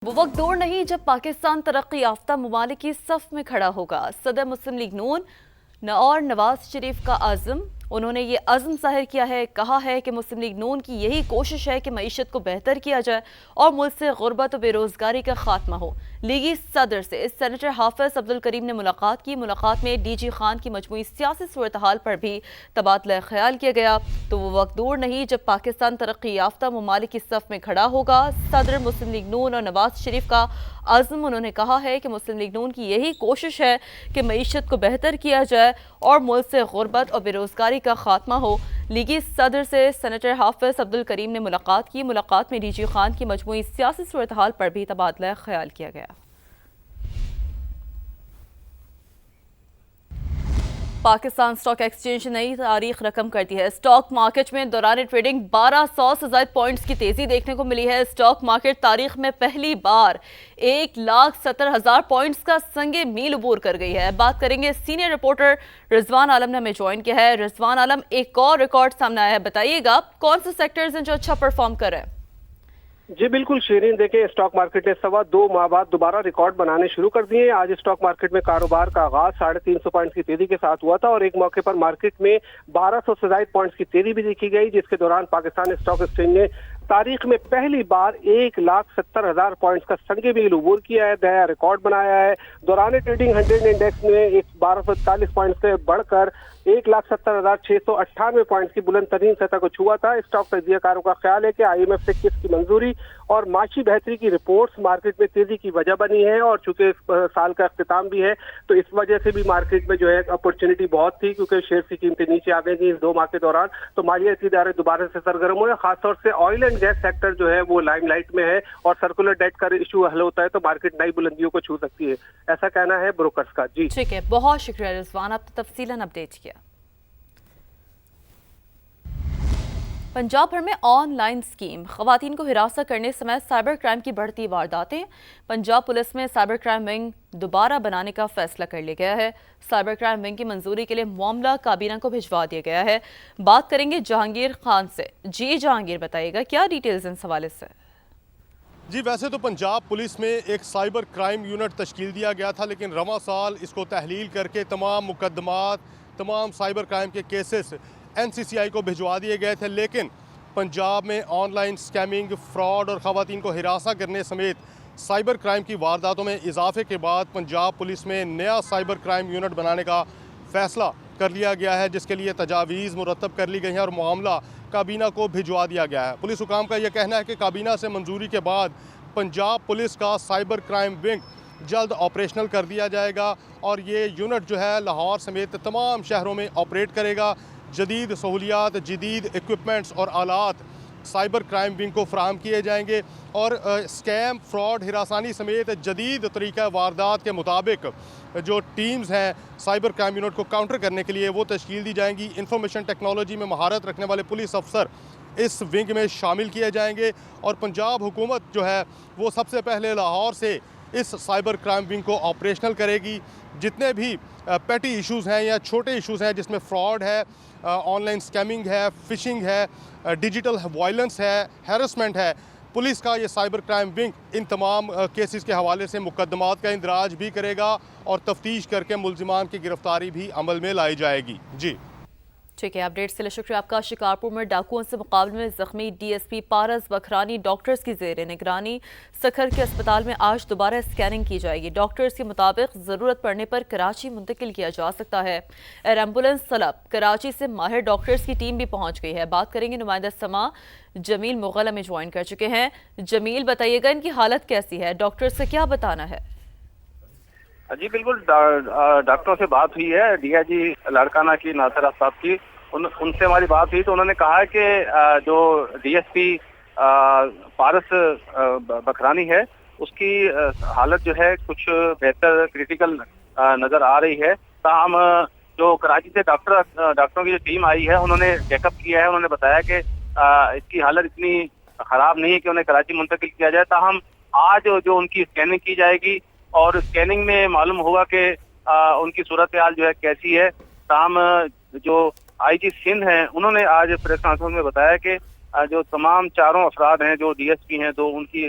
وہ وقت دور نہیں جب پاکستان ترقی یافتہ ممالک کی صف میں کھڑا ہوگا۔ صدر مسلم لیگ نون اور نواز شریف کا عزم، انہوں نے یہ عزم ظاہر کیا ہے، کہا ہے کہ مسلم لیگ نون کی یہی کوشش ہے کہ معیشت کو بہتر کیا جائے اور ملک سے غربت و بے روزگاری کا خاتمہ ہو۔ لیگی صدر سے سینیٹر حافظ عبدالکریم نے ملاقات کی۔ ملاقات میں ڈی جی خان کی مجموعی سیاسی صورتحال پر بھی تبادلہ خیال کیا گیا۔ تو وہ وقت دور نہیں جب پاکستان ترقی یافتہ ممالک کی صف میں کھڑا ہوگا۔ صدر مسلم لیگ نون اور نواز شریف کا عزم، انہوں نے کہا ہے کہ مسلم لیگ نون کی یہی کوشش ہے کہ معیشت کو بہتر کیا جائے اور ملک سے غربت اور بے روزگاری کا خاتمہ ہو۔ لیگی صدر سے سینیٹر حافظ عبدالکریم نے ملاقات کی۔ ملاقات میں ڈی جی خان کی مجموعی سیاسی صورتحال پر بھی تبادلہ خیال کیا گیا۔ پاکستان سٹاک ایکسچینج نئی تاریخ رقم کرتی ہے۔ سٹاک مارکیٹ میں دوران ٹریڈنگ 1200 سے زائد پوائنٹس کی تیزی دیکھنے کو ملی ہے۔ سٹاک مارکیٹ تاریخ میں پہلی بار 1,70,000 پوائنٹس کا سنگ میل عبور کر گئی ہے۔ بات کریں گے سینئر رپورٹر رضوان عالم نے ہمیں جوائن کیا ہے۔ رضوان عالم، ایک اور ریکارڈ سامنے آیا ہے، بتائیے گا کون سے سیکٹرز ہیں جو اچھا پرفارم کر رہے ہیں؟ جی بالکل شیرین، دیکھیں اسٹاک مارکیٹ نے 2.25 ماہ بعد دوبارہ ریکارڈ بنانے شروع کر دیے۔ آج اسٹاک مارکیٹ میں کاروبار کا آغاز 350 پوائنٹس کی تیزی کے ساتھ ہوا تھا اور ایک موقع پر مارکیٹ میں 1200 سے زائد پوائنٹس کی تیزی بھی دیکھی گئی، جس کے دوران پاکستان اسٹاک ایکسچینج نے تاریخ میں پہلی بار 1,70,000 پوائنٹس کا سنگ میل عبور کیا ہے، نیا ریکارڈ بنایا ہے۔ دوران ٹریڈنگ 100 انڈیکس میں 1241 پوائنٹ سے بڑھ کر 1,70,698 پوائنٹس کی بلند ترین سطح کو چھوا تھا۔ اسٹاک تجزیہ کاروں کا خیال ہے کہ آئی ایم ایف سے کس کی منظوری اور معاشی بہتری کی رپورٹس مارکیٹ میں تیزی کی وجہ بنی ہے، اور چونکہ اس سال کا اختتام بھی ہے تو اس وجہ سے بھی مارکیٹ میں جو ہے اپرچونٹی بہت تھی، کیونکہ شیئر کی قیمتیں نیچے آ گئی تھیں اس 2 ماہ کے دوران، تو مالیاتی ادارے دوبارہ سے سرگرم ہوئے۔ خاص طور سے آئل اینڈ گیس سیکٹر جو ہے وہ لائم لائٹ میں ہے، اور سرکولر ڈیٹ کا ایشو حل ہوتا ہے تو مارکیٹ نئی بلندیوں کو چھو سکتی ہے، ایسا کہنا ہے بروکرز کا۔ جی ٹھیک ہے، بہت شکریہ رضوان، آپ نے تفصیلاً اپڈیٹ کیا۔ پنجاب بھر میں آن لائن سکیم، خواتین کو ہراساں کرنے سمیت سائبر کرائم کی بڑھتی وارداتیں۔ پنجاب پولیس میں سائبر کرائم ونگ دوبارہ بنانے کا فیصلہ کر لیا گیا ہے۔ سائبر کرائم ونگ کی منظوری کے لیے معاملہ کابینہ کو بھجوا دیا گیا ہے۔ بات کریں گے جہانگیر خان سے۔ جی جہانگیر، بتائیے گا کیا ڈیٹیلز ان حوالے سے؟ جی ویسے تو پنجاب پولیس میں ایک سائبر کرائم یونٹ تشکیل دیا گیا تھا، لیکن رواں سال اس کو تحلیل کر کے تمام مقدمات، تمام سائبر کرائم کے کیسز این سی سی آئی کو بھجوا دیے گئے تھے، لیکن پنجاب میں آن لائن سکیمنگ، فراڈ اور خواتین کو ہراساں کرنے سمیت سائبر کرائم کی وارداتوں میں اضافے کے بعد پنجاب پولیس میں نیا سائبر کرائم یونٹ بنانے کا فیصلہ کر لیا گیا ہے، جس کے لیے تجاویز مرتب کر لی گئی ہیں اور معاملہ کابینہ کو بھجوا دیا گیا ہے۔ پولیس حکام کا یہ کہنا ہے کہ کابینہ سے منظوری کے بعد پنجاب پولیس کا سائبر کرائم ونگ جلد آپریشنل کر دیا جائے گا اور یہ یونٹ جو ہے لاہور سمیت تمام شہروں میں آپریٹ کرے گا۔ جدید سہولیات، جدید ایکوپمنٹس اور آلات سائبر کرائم ونگ کو فراہم کیے جائیں گے اور سکیم، فراڈ، ہراسانی سمیت جدید طریقہ واردات کے مطابق جو ٹیمز ہیں سائبر کرائم یونٹ کو کاؤنٹر کرنے کے لیے وہ تشکیل دی جائیں گی۔ انفارمیشن ٹیکنالوجی میں مہارت رکھنے والے پولیس افسر اس ونگ میں شامل کیے جائیں گے اور پنجاب حکومت جو ہے وہ سب سے پہلے لاہور سے اس سائبر کرائم ونگ کو آپریشنل کرے گی۔ جتنے بھی پیٹی ایشوز ہیں یا چھوٹے ایشوز ہیں جس میں فراڈ ہے، آن لائن سکیمنگ ہے، فشنگ ہے، ڈیجیٹل وائلنس ہے، ہیرسمنٹ ہے، پولیس کا یہ سائبر کرائم ونگ ان تمام کیسز کے حوالے سے مقدمات کا اندراج بھی کرے گا اور تفتیش کر کے ملزمان کی گرفتاری بھی عمل میں لائی جائے گی۔ جی ٹھیک ہے، اپڈیٹ سے شکریہ آپ کا۔ شکارپور میں ڈاکوؤں سے مقابلے میں زخمی ڈی ایس پی پارس بکھرانی ڈاکٹرز کی زیر نگرانی سکھر کے اسپتال میں آج دوبارہ اسکیننگ کی جائے گی۔ ڈاکٹرز کے مطابق ضرورت پڑنے پر کراچی منتقل کیا جا سکتا ہے۔ ایئر ایمبولنس طلب، کراچی سے ماہر ڈاکٹرز کی ٹیم بھی پہنچ گئی ہے۔ بات کریں گے نمائندہ سما جمیل مغل ہمیں جوائن کر چکے ہیں۔ جمیل، بتائیے گا ان کی حالت کیسی ہے، ڈاکٹرز سے کیا بتانا ہے؟ جی بالکل، ڈاکٹروں سے بات ہوئی ہے، ڈی آئی جی لاڑکانہ کی ناصر صاحب کی، ان سے ہماری بات ہوئی تو انہوں نے کہا کہ جو ڈی ایس پی پارس بکھرانی ہے اس کی حالت جو ہے کچھ بہتر کریٹیکل نظر آ رہی ہے، تاہم جو کراچی سے ڈاکٹروں کی جو ٹیم آئی ہے انہوں نے چیک اپ کیا ہے، انہوں نے بتایا کہ اس کی حالت اتنی خراب نہیں ہے کہ انہیں کراچی منتقل کیا جائے، تاہم آج جو ان کی اسکیننگ کی جائے گی اور اسکیننگ میں معلوم ہوگا کہ ان کی صورتحال جو ہے کیسی ہے۔ تاہم جو آئی جی سندھ ہیں انہوں نے آج پریس کانفرنس میں بتایا کہ جو تمام چاروں افراد ہیں جو ڈی ایس پی ہیں، ان کی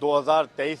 2023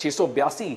682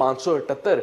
578